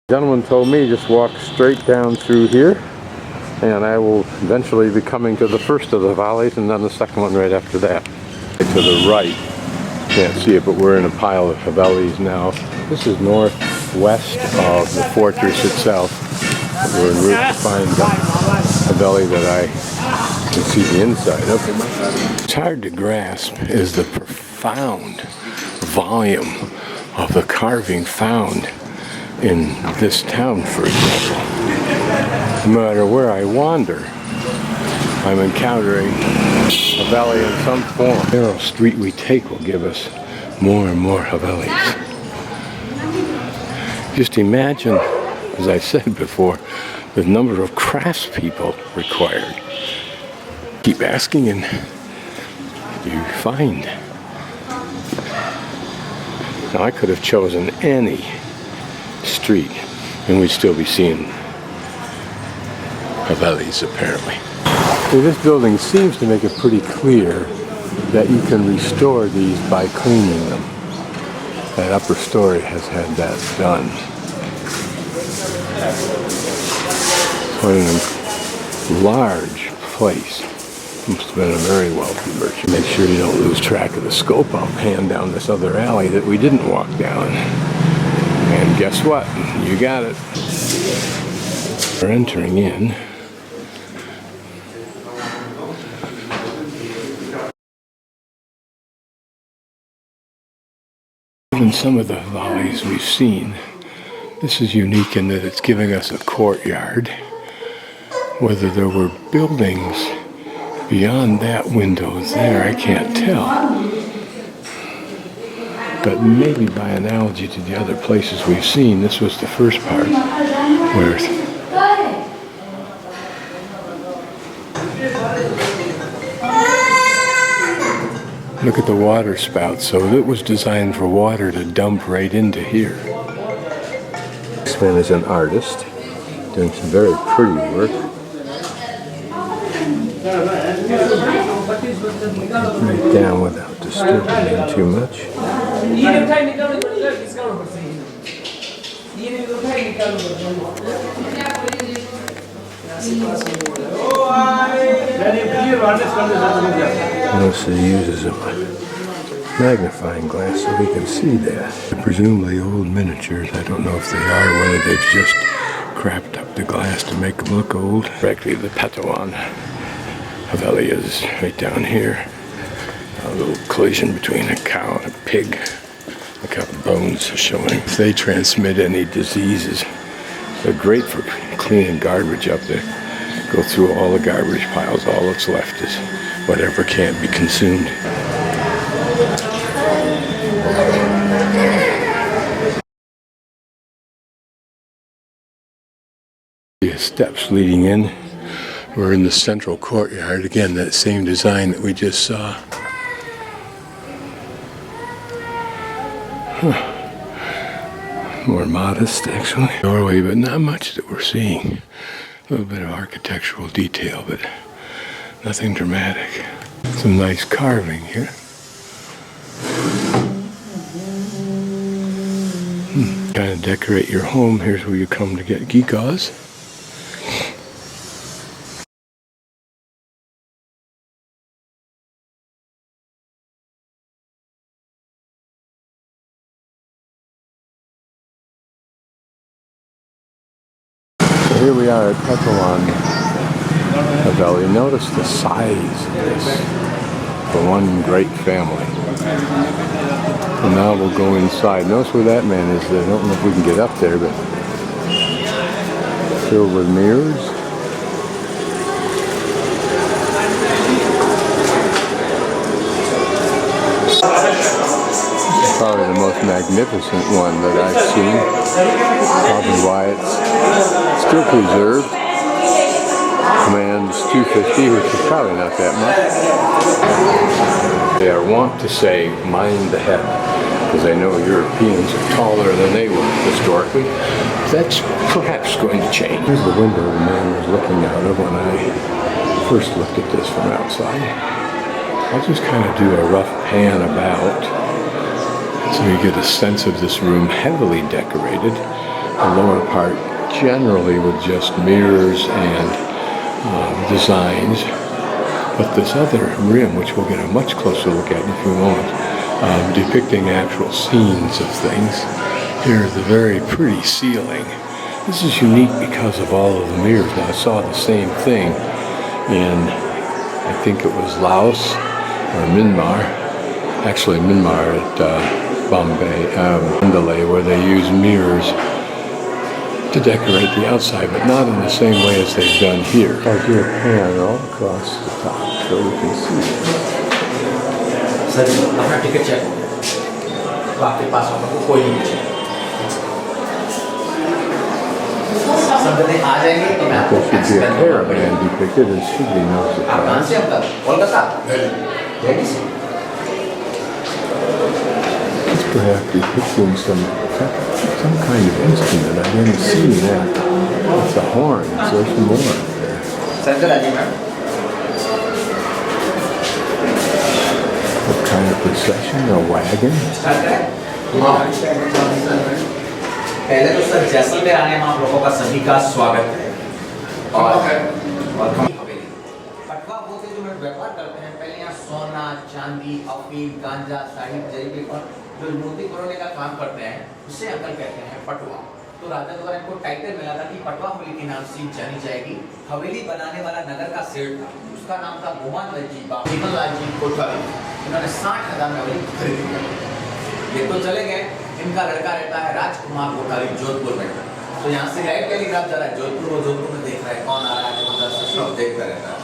The gentleman told me just walk straight down through here, and I will eventually be coming to the first of the valleys and then the second one right after that. To the right, can't see it, but we're in a pile of Havelis now. This is northwest of the fortress itself. We're en route to find the Haveli that I can see the inside of. It's hard to grasp is the profound volume of the carving found in this town, for example. No matter where I wander, I'm encountering Haveli in some form. The narrow street we take will give us more and more Havelis. Just imagine, as I said before, the number of craftspeople required. Keep asking and you find. Now I could have chosen any street and we'd still be seeing Havelis apparently. So this building seems to make it pretty clear that you can restore these by cleaning them. That upper story has had that done. What a large place. Must have been a very wealthy merchant. Make sure you don't lose track of the scope. I'll pan down this other alley that we didn't walk down. And guess what? You got it. We're entering in. In some of the valleys we've seen, this is unique in that it's giving us a courtyard. Whether there were buildings beyond that window there, I can't tell. But maybe by analogy to the other places we've seen, this was the first part where look at the water spout. So it was designed for water to dump right into here. This man is an artist doing some very pretty work. Right down without disturbing him too much. Notice he uses a magnifying glass so we can see that. Presumably old miniatures. I don't know if they are, whether they've just crapped up the glass to make them look old. Directly the Patwon Haveli is right down here. A little collision between a cow and a pig. Look how the bones are showing. If they transmit any diseases, they're great for cleaning garbage up there. Go through all the garbage piles. All that's left is whatever can't be consumed. The steps leading in. We're in the central courtyard. Again, that same design that we just saw. More modest, actually. Doorway, but not much that we're seeing. A little bit of architectural detail, but nothing dramatic. Some nice carving here. Kind of decorate your home. Here's where you come to get geegaws. Here we are at Patwon Haveli. Notice the size of this for one great family. And now we'll go inside. Notice where that man is. I don't know if we can get up there, but filled with mirrors. Probably the most magnificent one that I've seen. Probably why it's still preserved. Commands 250, which is probably not that much. They are wont to say, mind the head, because they know Europeans are taller than they were historically. That's perhaps going to change. Here's the window the man was looking out of when I first looked at this from outside. I'll just kind of do a rough pan about. So you get a sense of this room heavily decorated. The lower part generally with just mirrors and designs. But this other rim, which we'll get a much closer look at in a few moments, depicting actual scenes of things. Here's the very pretty ceiling. This is unique because of all of the mirrors. Now, I saw the same thing in, I think it was Laos or Myanmar. Actually, Myanmar at Bombay, Mandalay, where they use mirrors to decorate the outside, but not in the same way as they've done here. I'll do a pan all across the top so we can see it. Sir अपना ticket check हो गया तो आपके पास आपको कोई नहीं check सब जने आ जाएंगे तो मैं आपको caravan depicted as should be no surprise. आप कहाँ से अब तक कोलकाता दिल्ली से It's perhaps depicting some kind of instrument. I didn't see that. It's a horn. So there's some more up there. Sir राजी ma'am What kind of procession? A wagon? पहले तो sir Jaisalmer आने में आप लोगों का सभी का स्वागत है और पटवा बोलते जो लोग व्यापार करते हैं पहले यहाँ सोना चांदी अफीम गांजा साहिब जरीबे और जो मूर्ति बनाने का काम करते हैं उसे अंकल कहते हैं पटवा तो राजा द्वारा इनको टाइटल मिला था कि पटवा हवेली के नाम से जानी जाएगी हवेली बनाने वाला नगर का सेठ था उसका नाम था जीवनलाल जी कोठारी इन्होंने 60,000 में हवेली खरीदी ये तो चले गए इनका लड़का रहता है राजकुमार कोठारी जोधपुर में तो यहाँ से राइट टेलीग्राफ जा रहा है जोधपुर वो जोधपुर में देख रहा है कौन आ रहा है कौन सब देखता रहता है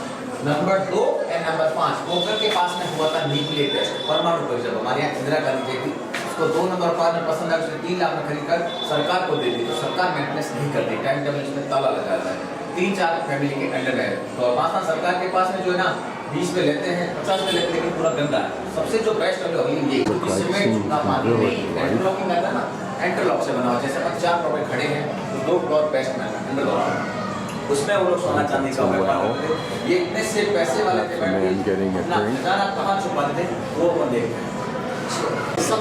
नंबर 2 और नंबर 5 पोखर के पास में हुआ था न्यूक्लियर टेस्ट परमाणु परीक्षण हमारे यहाँ इंदिरा गांधी जी थी उसको 2 नंबर 5 में पसंद आया उसने 3 लाख में खरीद कर सरकार को दे दी तो सरकार मेंटेनेंस नहीं करती टाइम टेबल इसमें ताला लगा रहता है 3-4 फैमिली के अंडर है तो 5 सरकार के पास में जो है ना 20 में लेते हैं 50 में लेते हैं लेकिन पूरा गंदा है सबसे जो बेस्ट है ये सीमेंट का पानी नहीं इंटरलॉकिंग आता है ना इंटरलॉक से बना हुआ जैसे 4 फ्लोर पे खड़े हैं तो 2 फ्लोर बेस्ट में इंटरलॉक उसमें वो लोग सोना चांदी का व्यापार करते थे ये इतने से पैसे वाले थे ना खजाना कहाँ छुपाते थे वो अपन देखते हैं सब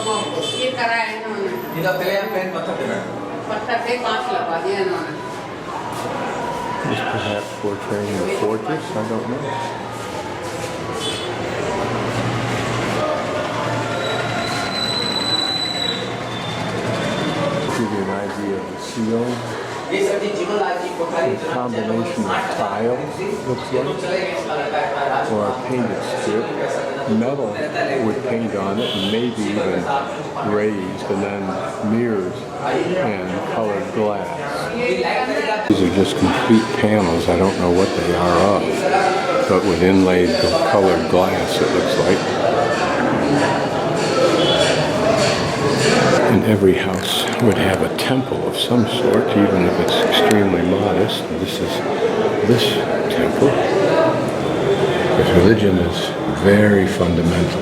ये करा है इन्होंने इधर तेरे पेन पत्थर पे पत्थर पे 5 लगा दिया इन्होंने Is perhaps portraying a fortress? I don't know. Give you an idea of the ceiling. ये सभी जीवनलाल जी Kothari A combination of tile, looks like, or a painted strip. Metal with paint on it, and maybe even raised, and then mirrors and colored glass. These are just complete panels. I don't know what they are of, but with inlaid colored glass, it looks like. And every house would have a temple of some sort, even if it's extremely modest. This is this temple. Because religion is very fundamental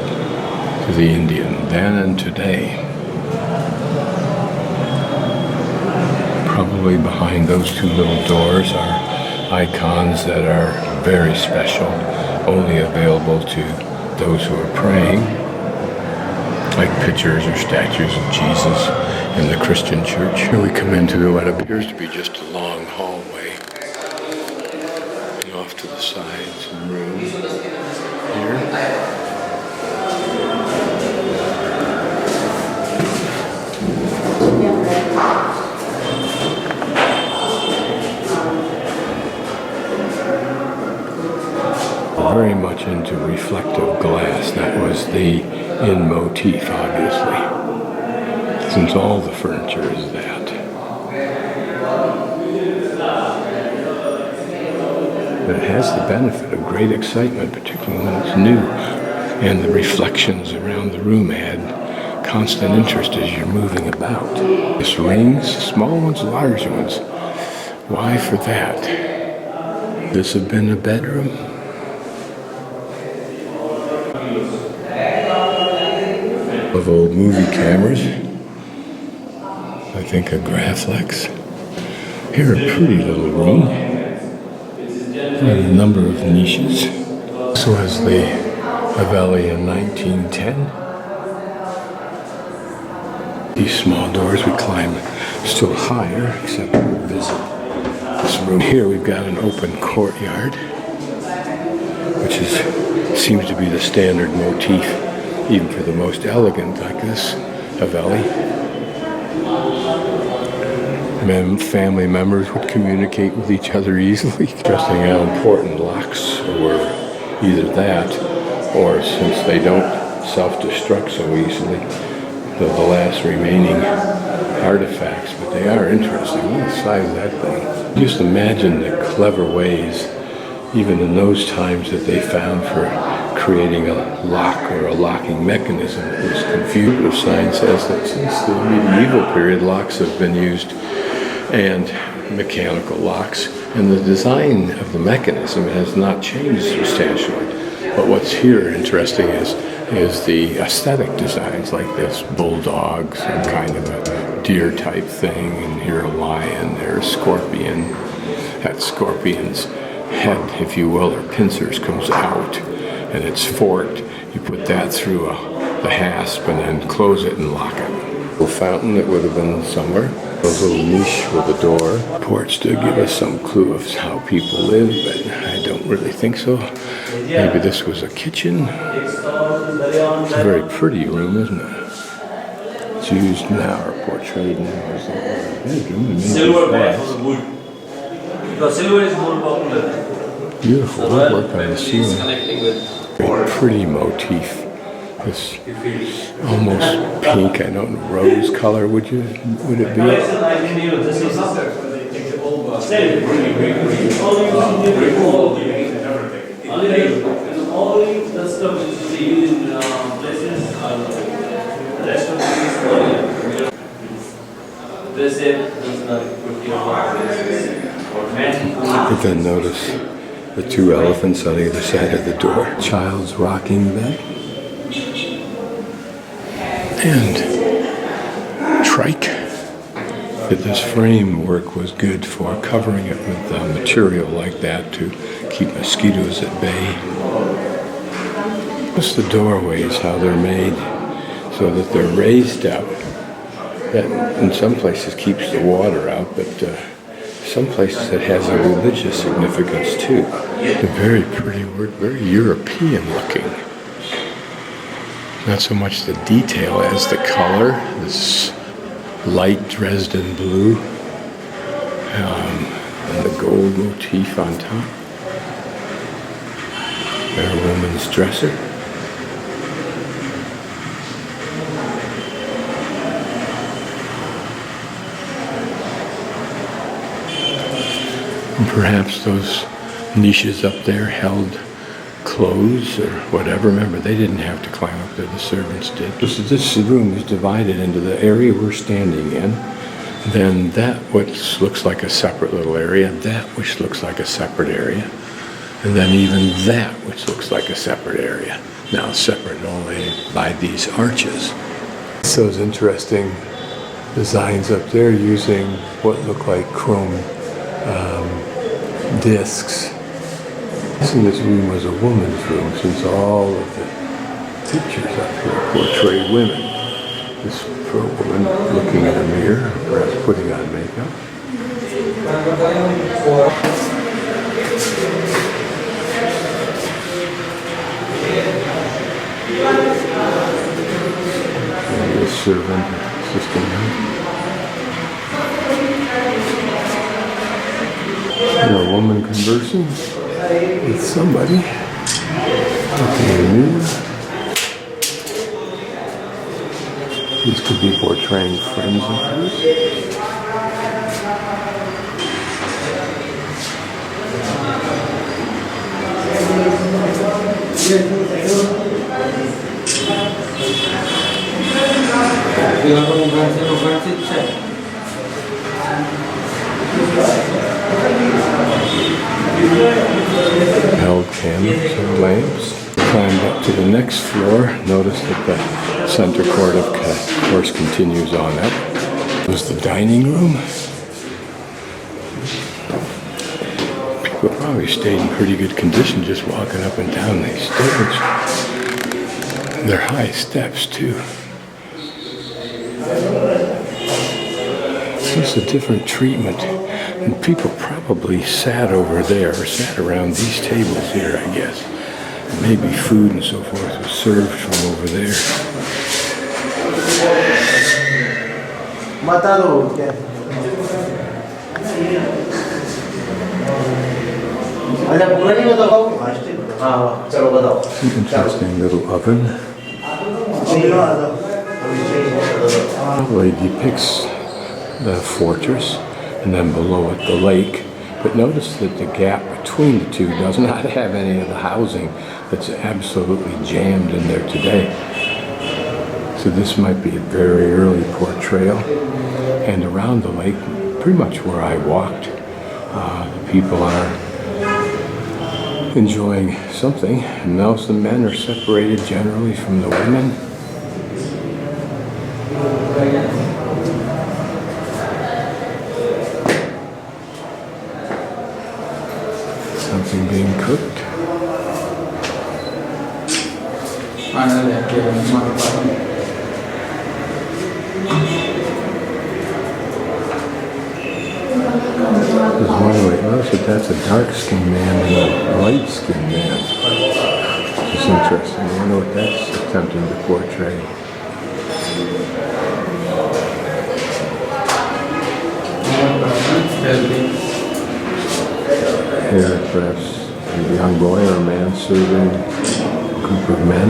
to the Indian, then and today. Probably behind those 2 little doors are icons that are very special, only available to those who are praying, like pictures or statues of Jesus in the Christian church. Here we come into what appears to be just a long hallway. And off to the side, some room here. Very much into reflective glass. That was the in motif, obviously, since all the furniture is that. But it has the benefit of great excitement, particularly when it's new, and the reflections around the room add constant interest as you're moving about. There's rings, small ones, large ones. Why for that? This have been a bedroom. Of old movie cameras. I think a Graflex. Here a pretty little room. And a number of niches. This was the Haveli in 1910. These small doors we climb still higher, except we'll visit this room. Here we've got an open courtyard, which seems to be the standard motif, even for the most elegant like this Haveli. Family members would communicate with each other easily. Interesting how important locks were, either that, or since they don't self-destruct so easily, the last remaining artifacts, but they are interesting. Look at the size of that thing. Just imagine the clever ways, even in those times, that they found for creating a lock or a locking mechanism. It was confused. The sign says that since the medieval period, locks have been used, and mechanical locks, and the design of the mechanism has not changed substantially. But what's here interesting is the aesthetic designs, like this bulldog, some kind of a deer type thing, and here a lion, there's a scorpion. That scorpion's head, if you will, or pincers, comes out, and it's forked. You put that through the hasp and then close it and lock it. A fountain that would have been somewhere. A little niche with a door. Porch to give us some clue of how people live, but I don't really think so. Maybe this was a kitchen. It's a very pretty room, isn't it? It's used now or portrayed now as a bedroom. Silver for wood. Because silver is more popular. Beautiful woodwork on the ceiling. Very pretty motif. This almost pink, I don't know, rose color, would it be? But then notice the two elephants on either side of the door. Child's rocking bed. And trike. That this framework was good for covering it with material like that to keep mosquitoes at bay. Just the doorways, how they're made so that they're raised up. That in some places keeps the water out, but some places it has a religious significance too. A very pretty work, very European looking. Not so much the detail as the color, this light Dresden blue, and the gold motif on top. There, a woman's dresser. And perhaps those niches up there held clothes or whatever. Remember, they didn't have to climb up there, the servants did. This room is divided into the area we're standing in, then that which looks like a separate little area, that which looks like a separate area, and then even that which looks like a separate area. Now separate only by these arches. Those interesting designs up there using what look like chrome discs. This room was a woman's room, since all of the pictures up here portray women. This for a woman looking in a mirror, perhaps putting on makeup. Maybe a servant assisting her. And a woman conversing with somebody. Looking in a mirror. These could be portraying friends of hers. Held candles and lamps. Climbed up to the next floor. Notice that the center court, of course, continues on up. This was the dining room. People probably stayed in pretty good condition just walking up and down these stairs. They're high steps too. This is a different treatment. And people probably sat over there, or sat around these tables here, I guess. Maybe food and so forth was served from over there. Interesting little oven. Probably depicts the fortress and then below it the lake. But notice that the gap between the two does not have any of the housing that's absolutely jammed in there today. So this might be a very early portrayal. And around the lake, pretty much where I walked, the people are enjoying something. And most of the men are separated generally from the women. Something being cooked. There's one way. Notice that that's a dark-skinned man and a light-skinned man. Which is interesting. I wonder what that's attempting to portray. Here, perhaps a young boy or a man serving a group of men.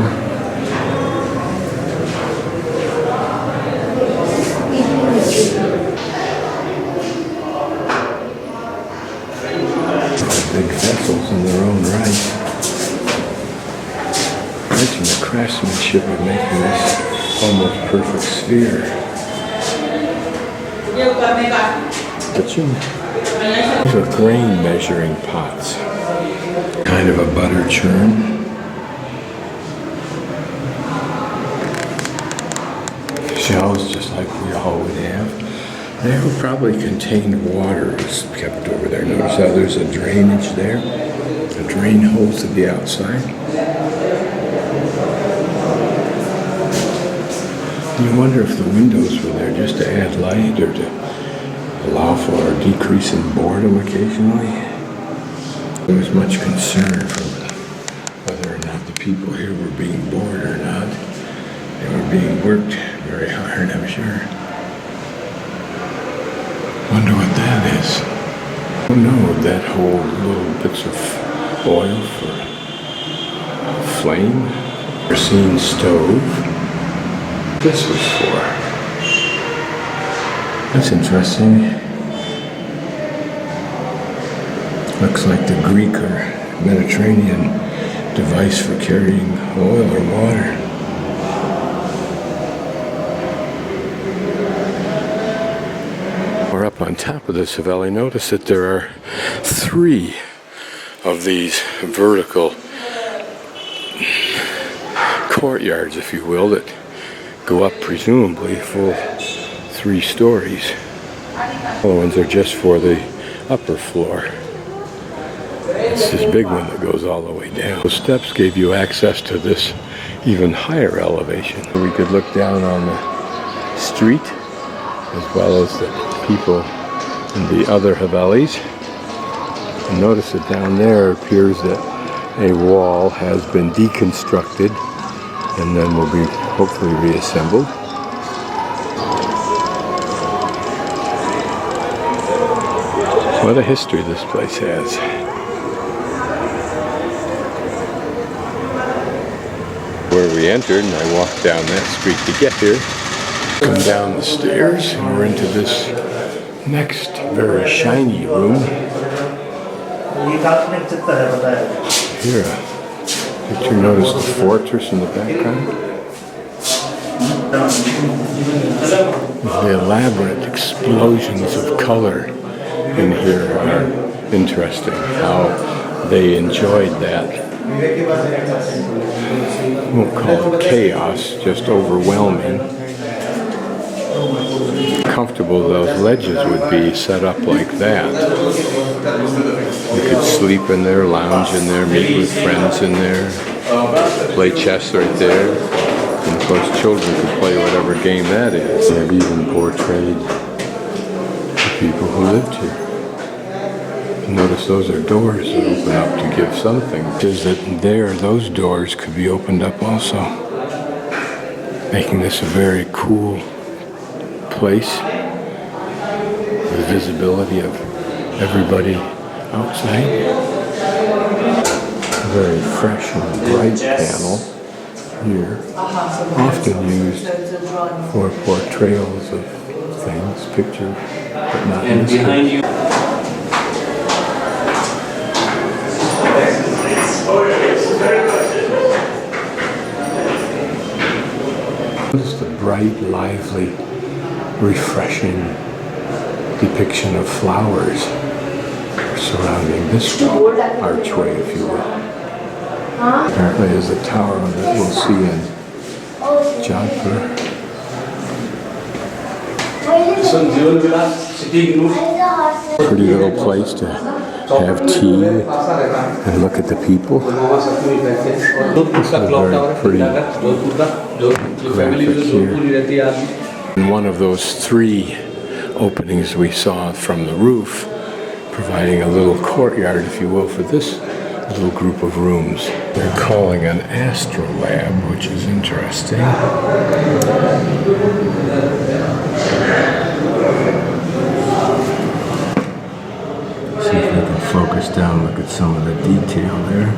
Big vessels in their own right. Imagine the craftsmanship of making this almost perfect sphere. Kitchen. These are grain measuring pots. Kind of a butter churn. Shelves just like we all would have. They would probably contain water is kept over there. Notice how there's a drainage there. A drain hole to the outside. You wonder if the windows were there just to add light or to allow for a decrease in boredom occasionally. There was much concern for whether or not the people here were being bored or not. They were being worked very hard, I'm sure. Wonder what that is. Oh no, that whole little bits of oil for flame. Kerosene stove. This was for. That's interesting. Looks like the Greek or Mediterranean device for carrying oil or water. We're up on top of this Haveli. Notice that there are 3 of these vertical courtyards, if you will, that go up presumably full 3 stories. The other ones are just for the upper floor. It's this big one that goes all the way down. The steps gave you access to this even higher elevation. We could look down on the street as well as the people in the other Havelis. And notice that down there it appears that a wall has been deconstructed and then will be hopefully reassembled. What a history this place has. Where we entered, and I walked down that street to get here. Come down the stairs, and we're into this next very shiny room. Here, did you notice the fortress in the background? The elaborate explosions of color in here are interesting. How they enjoyed that. I won't call it chaos, just overwhelming. Comfortable those ledges would be set up like that. You could sleep in there, lounge in there, meet with friends in there, play chess right there. And of course children could play whatever game that is. They have even portrayed people who lived here. Notice those are doors that open up to give something. Is that there, those doors could be opened up also, making this a very cool place. The visibility of everybody outside. A very fresh and bright panel here, often used for portrayals of things, pictures, but not in this behind case. you. Notice the bright, lively, refreshing depiction of flowers surrounding this archway, if you will. Apparently is a tower that we'll see in Jaipur. Pretty little place to have tea and look at the people. This is a very pretty graphic here. And one of those three openings we saw from the roof, providing a little courtyard, if you will, for this little group of rooms. They're calling an astrolab, which is interesting. See if we can focus down, look at some of the detail there.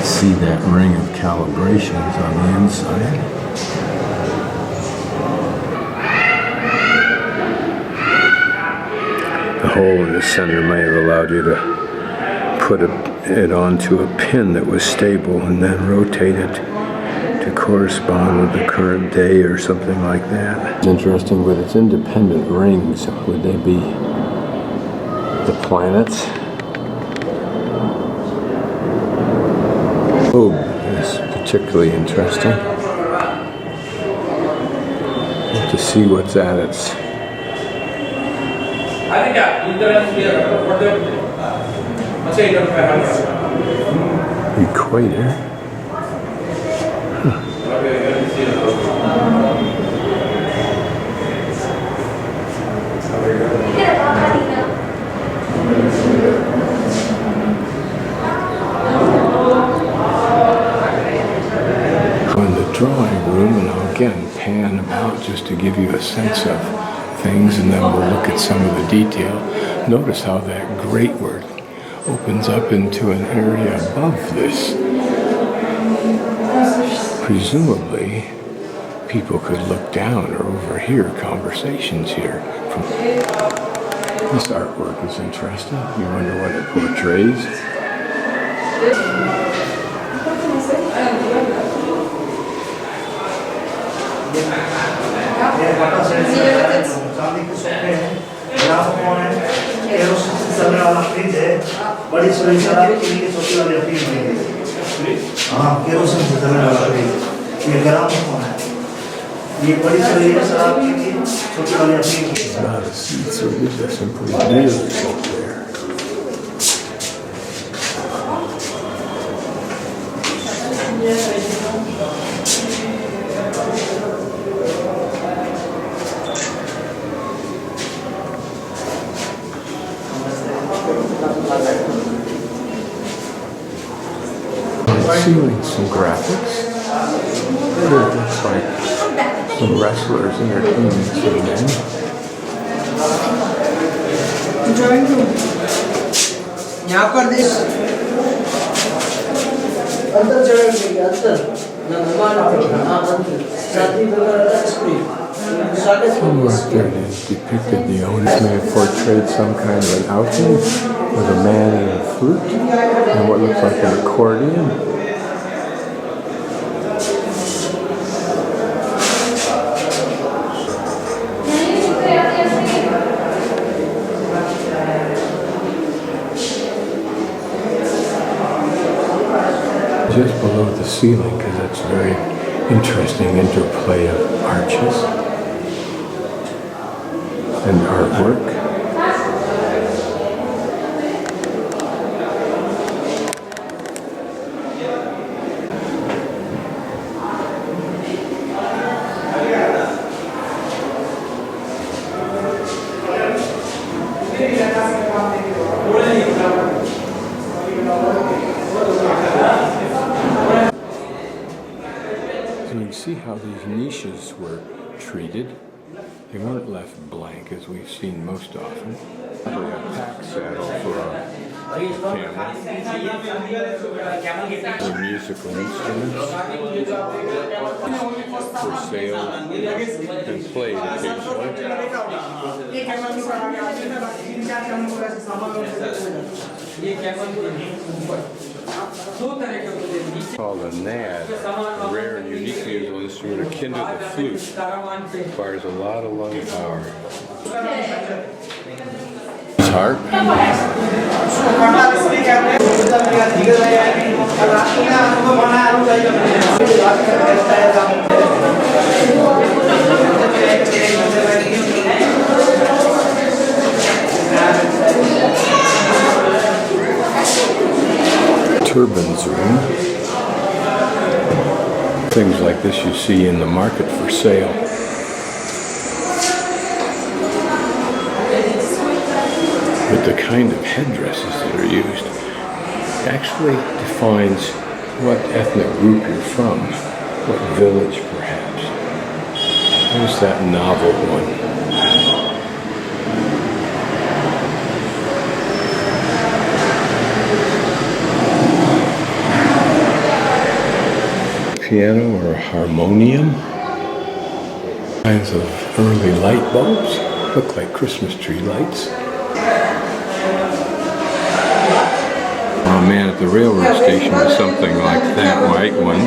See that ring of calibrations on the inside. The hole in the center may have allowed you to put it onto a pin that was stable and then rotate it to correspond with the current day or something like that. It's interesting with its independent rings. Would they be the planets? Oh, is particularly interesting. To see what's at its equator. Drawing room, and I'll again pan about just to give you a sense of things, and then we'll look at some of the detail. Notice how that gratework opens up into an area above this. Presumably, people could look down or overhear conversations here. This artwork is interesting. You wonder what it portrays. बड़ी सुरक्षा शराब के लिए छोटी वाली appeal है। हाँ, kerosene से चलने वाला फ्रिज। ये गरम फोन है। ये बड़ी सुरक्षा शराब के लिए छोटी वाली अपील है। So these are some pretty deals up there. Seeing some graphics. It looks like some wrestlers entertaining some men. Drawing room. यहाँ पर देख अंदर जगह नहीं अंदर Somewhere up there they depicted the owners may have portrayed some kind of an outing with a man and a flute and what looks like an accordion. Just below the ceiling, because that's very interesting interplay of arches and artwork. see how these niches were treated. They weren't left blank as we've seen most often. Probably a pack saddle for a camel. For musical instruments. For sale and played occasionally. Called a nad, a rare and unique musical instrument akin to the flute. Requires a lot of lung power. Harp. Turbans room. Things like this you see in the market for sale. But the kind of headdresses that are used actually defines what ethnic group you're from, what village perhaps. There's that novel one. Piano or a harmonium. Kinds of early light bulbs. Look like Christmas tree lights. Oh man, at the railroad station was something like that white one.